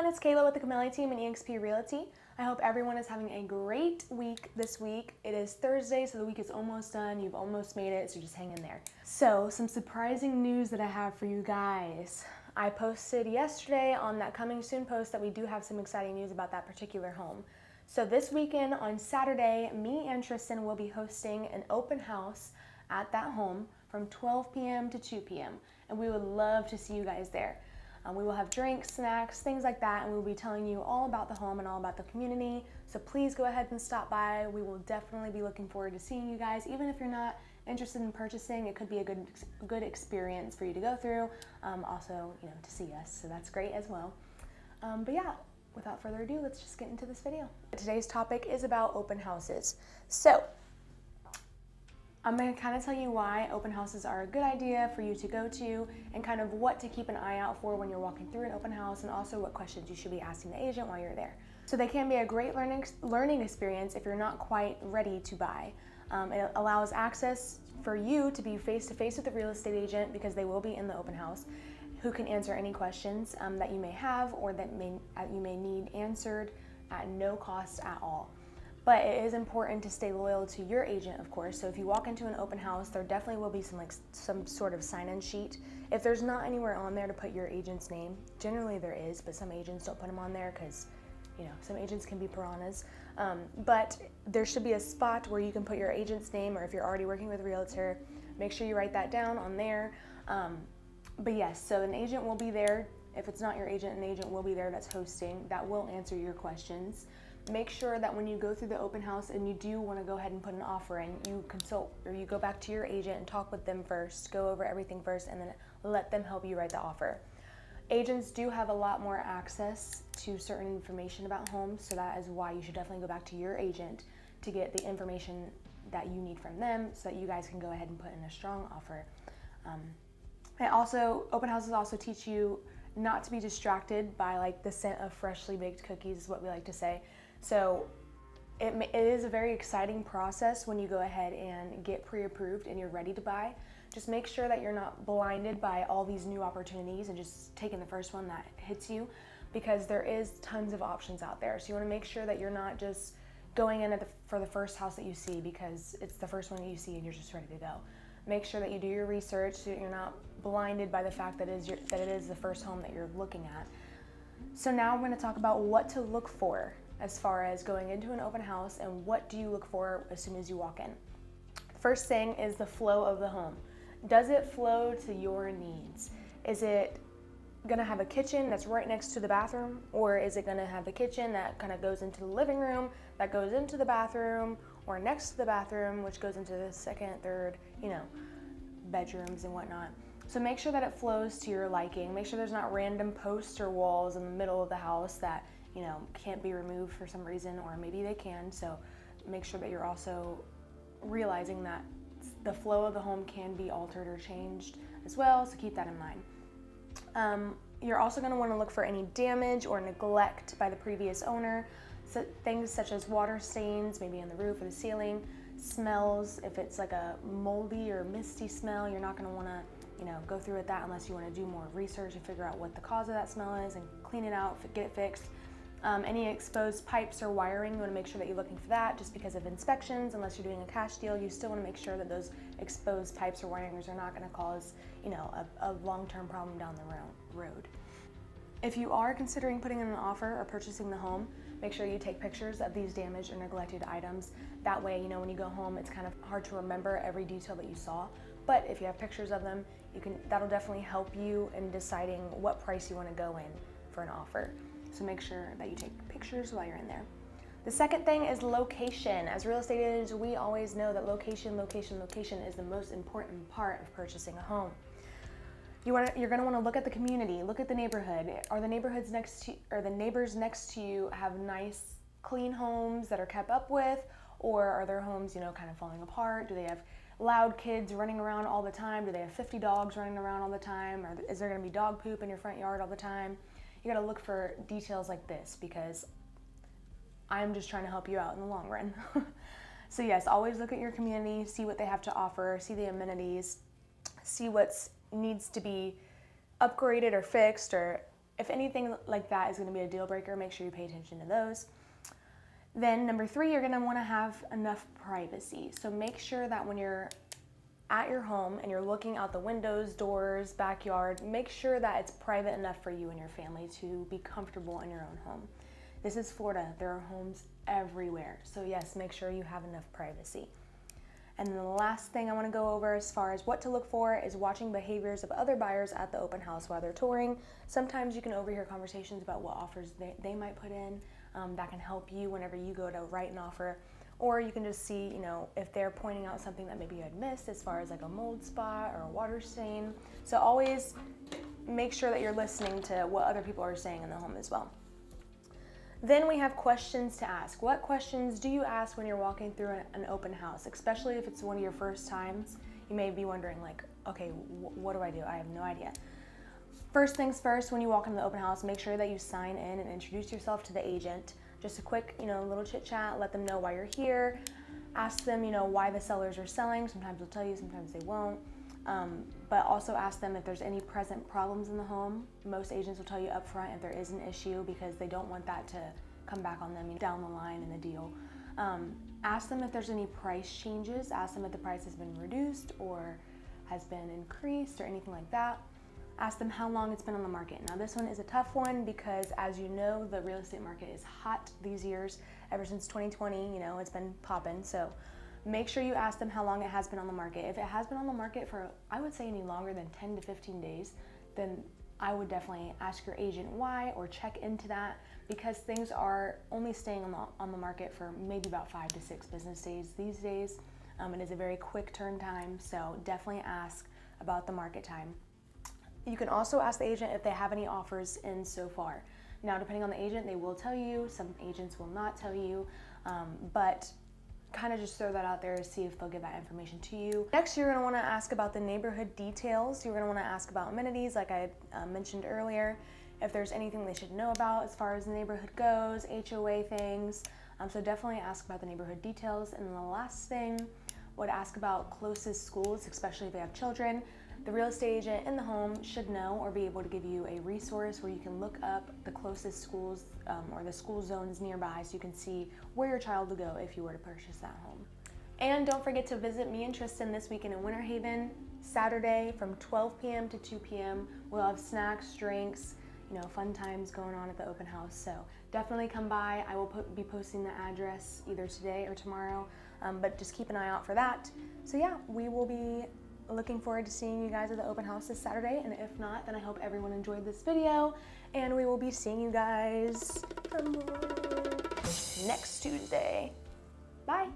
everyone, it's Kayla with the Camellia team and eXp Realty. I hope everyone is having a great week this week. It is Thursday, so the week is almost done. You've almost made it, so just hang in there. So, some surprising news that I have for you guys. I posted yesterday on that coming soon post that we do have some exciting news about that particular home. So this weekend on Saturday, me and Tristan will be hosting an open house at that home from 12 p.m. to 2 p.m. and we would love to see you guys there. We will have drinks, snacks, things like that, and we'll be telling you all about the home and all about the community. So please go ahead and stop by. We will definitely be looking forward to seeing you guys. Even if you're not interested in purchasing, it could be a good experience for you to go through. Also, to see us, so that's great as well. But yeah, without further ado, let's just get into this video. Today's topic is about open houses. So I'm going to kind of tell you why open houses are a good idea for you to go to and kind of what to keep an eye out for when you're walking through an open house, and also what questions you should be asking the agent while you're there. So they can be a great learning experience if you're not quite ready to buy. It allows access for you to be face-to-face with the real estate agent, because they will be in the open house, who can answer any questions that you may have or that you may need answered at no cost at all. But it is important to stay loyal to your agent, of course. So if you walk into an open house, there definitely will be some sort of sign-in sheet. If there's not anywhere on there to put your agent's name, generally there is, but some agents don't put them on there because, some agents can be piranhas. But there should be a spot where you can put your agent's name, or if you're already working with a realtor, make sure you write that down on there. But yes, so an agent will be there. If it's not your agent, an agent will be there that's hosting, that will answer your questions. Make sure that when you go through the open house and you do want to go ahead and put an offer in, you consult or you go back to your agent and talk with them first, go over everything first, and then let them help you write the offer. Agents do have a lot more access to certain information about homes, so that is why you should definitely go back to your agent to get the information that you need from them so that you guys can go ahead and put in a strong offer. Open houses also teach you not to be distracted by the scent of freshly baked cookies, is what we like to say. So it is a very exciting process when you go ahead and get pre-approved and you're ready to buy. Just make sure that you're not blinded by all these new opportunities and just taking the first one that hits you, because there is tons of options out there. So you want to make sure that you're not just going in for the first house that you see because it's the first one that you see and you're just ready to go. Make sure that you do your research so that you're not blinded by the fact that it is the first home that you're looking at. So now I'm going to talk about what to look for as far as going into an open house, and what do you look for as soon as you walk in. First thing is the flow of the home. Does it flow to your needs? Is it going to have a kitchen that's right next to the bathroom, or is it going to have the kitchen that kind of goes into the living room, that goes into the bathroom, or next to the bathroom, which goes into the second, third, bedrooms and whatnot. So make sure that it flows to your liking. Make sure there's not random posts or walls in the middle of the house that can't be removed for some reason, or maybe they can. So make sure that you're also realizing that the flow of the home can be altered or changed as well, so keep that in mind. You're also going to want to look for any damage or neglect by the previous owner. So things such as water stains, maybe on the roof or the ceiling, smells. If it's like a moldy or misty smell, you're not going to want to go through with that unless you want to do more research and figure out what the cause of that smell is and clean it out, get it fixed. Any exposed pipes or wiring, you want to make sure that you're looking for that, just because of inspections. Unless you're doing a cash deal, you still want to make sure that those exposed pipes or wirings are not going to cause a long-term problem down the road. If you are considering putting in an offer or purchasing the home, make sure you take pictures of these damaged or neglected items. That way, when you go home, it's kind of hard to remember every detail that you saw. But if you have pictures of them, that'll definitely help you in deciding what price you want to go in for an offer. So make sure that you take pictures while you're in there. The second thing is location. As real estate agents, we always know that location is the most important part of purchasing a home. You're going to want to look at the community, look at the neighborhood. Are the neighbors next to you have nice, clean homes that are kept up with, or are their homes, kind of falling apart? Do they have loud kids running around all the time? Do they have 50 dogs running around all the time? Or is there going to be dog poop in your front yard all the time? You got to look for details like this, because I'm just trying to help you out in the long run. So yes, always look at your community, see what they have to offer, see the amenities, see what needs to be upgraded or fixed, or if anything like that is going to be a deal breaker, make sure you pay attention to those. Then number 3, you're going to want to have enough privacy. So make sure that when you're at your home and you're looking out the windows, doors, backyard, make sure that it's private enough for you and your family to be comfortable in your own home. This is Florida. There are homes everywhere. So yes, make sure you have enough privacy. And then the last thing I want to go over as far as what to look for is watching behaviors of other buyers at the open house while they're touring. Sometimes you can overhear conversations about what offers they might put in. That can help you whenever you go to write an offer. Or you can just see, if they're pointing out something that maybe you had missed as far as like a mold spot or a water stain. So always make sure that you're listening to what other people are saying in the home as well. Then we have questions to ask. What questions do you ask when you're walking through an open house, especially if it's one of your first times? You may be wondering like, okay, what do? I have no idea. First things first, when you walk into the open house, make sure that you sign in and introduce yourself to the agent. Just a quick, little chit chat, let them know why you're here. Ask them, why the sellers are selling. Sometimes they'll tell you, sometimes they won't. But also ask them if there's any present problems in the home. Most agents will tell you up front if there is an issue because they don't want that to come back on them down the line in the deal. Ask them if there's any price changes. Ask them if the price has been reduced or has been increased or anything like that. Ask them how long it's been on the market. Now this one is a tough one because as you know, the real estate market is hot these years. Ever since 2020, it's been popping. So make sure you ask them how long it has been on the market. If it has been on the market for, I would say any longer than 10 to 15 days, then I would definitely ask your agent why or check into that because things are only staying on the market for maybe about 5 to 6 business days these days. It is a very quick turn time, so definitely ask about the market time. You can also ask the agent if they have any offers in so far. Now, depending on the agent, they will tell you. Some agents will not tell you, but kind of just throw that out there to see if they'll give that information to you. Next, you're going to want to ask about the neighborhood details. You're going to want to ask about amenities, like I mentioned earlier, if there's anything they should know about as far as the neighborhood goes, HOA things. So definitely ask about the neighborhood details. And then the last thing, would ask about closest schools, especially if they have children. The real estate agent in the home should know or be able to give you a resource where you can look up the closest schools or the school zones nearby so you can see where your child will go if you were to purchase that home. And don't forget to visit me and Tristan this weekend in Winter Haven, Saturday from 12 p.m. to 2 p.m. We'll have snacks, drinks, fun times going on at the open house. So definitely come by. I will be posting the address either today or tomorrow, but just keep an eye out for that. So yeah, we will be looking forward to seeing you guys at the open house this Saturday, and if not, then I hope everyone enjoyed this video, and we will be seeing you guys next Tuesday. Bye!